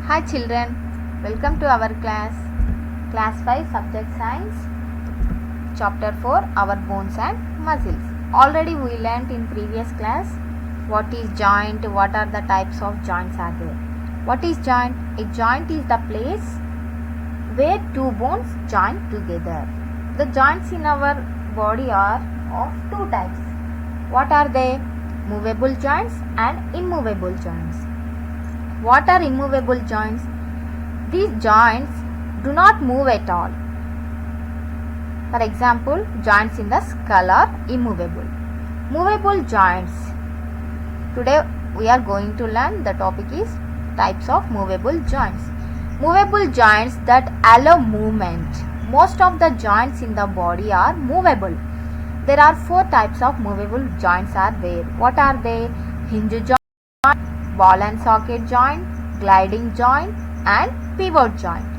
Hi children, welcome to our class 5 subject science chapter 4 our bones and muscles. Already we learnt in previous class what is joint, what are the types of joints are there. What is joint? A joint is the place where two bones join together. The joints in our body are of two types. What are they? Movable joints and immovable joints. What are immovable joints? These joints do not move at all. For example, joints in the skull are immovable. Movable joints. Today we are going to learn, the topic is types of movable joints. Movable joints that allow movement. Most of the joints in the body are movable. There are four types of movable joints are there. What are they? Hinge joint, ball and socket joint, gliding joint and pivot joint.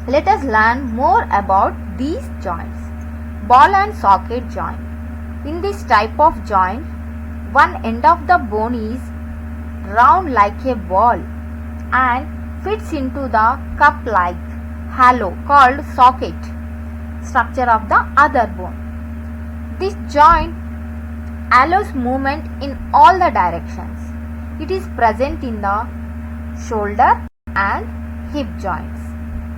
Let us learn more about these joints. Ball and socket joint. In this type of joint, one end of the bone is round like a ball and fits into the cup-like hollow called socket structure of the other bone. This joint allows movement in all the directions. It is present in the shoulder and hip joints.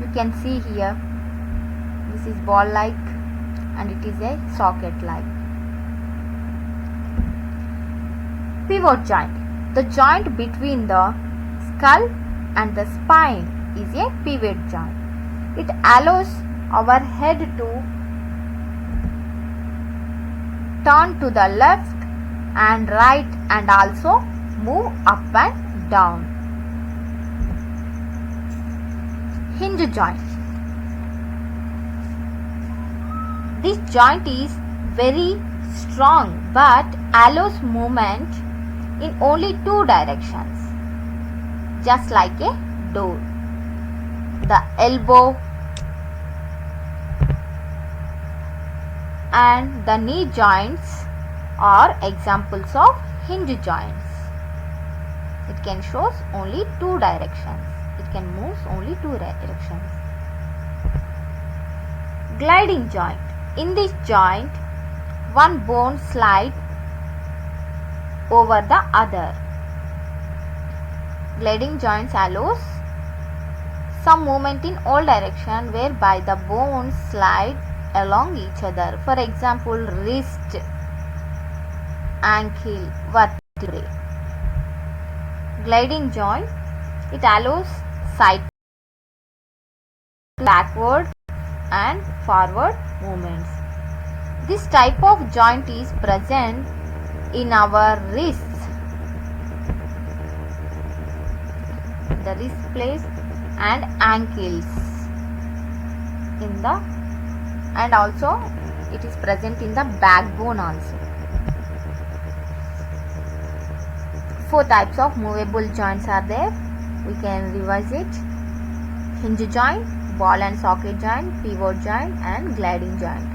You can see here, this is ball like and it is a socket like. Pivot joint. The joint between the skull and the spine is a pivot joint. It allows our head to turn to the left and right and also move up and down. Hinge joint. This joint is very strong but allows movement in only two directions, just like a door. The elbow and the knee joints are examples of hinge joints. It can show only two directions. It can move only two directions. Gliding joint. In this joint, one bone slides over the other. Gliding joints allows some movement in all directions whereby the bones slide along each other. For example, wrist, ankle, vertebrae. Gliding joint, it allows side, backward and forward movements. This type of joint is present in our wrists, the wrist place, and ankles and also it is present in the backbone also. Four types of movable joints are there. We can revise it. Hinge joint, ball and socket joint, pivot joint and gliding joint.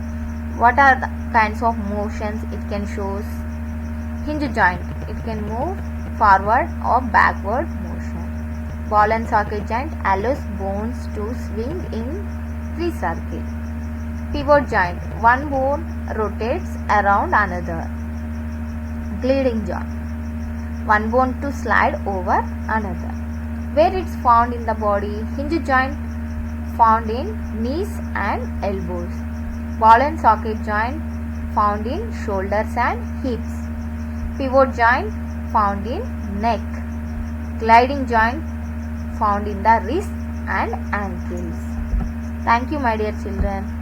What are the kinds of motions it can show? Hinge joint, it can move forward or backward motion. Ball and socket joint allows bones to swing in three circles. Pivot joint, one bone rotates around another. Gliding joint, one bone to slide over another. Where it's found in the body? Hinge joint found in knees and elbows. Ball and socket joint found in shoulders and hips. Pivot joint found in neck. Gliding joint found in the wrists and ankles. Thank you, my dear children.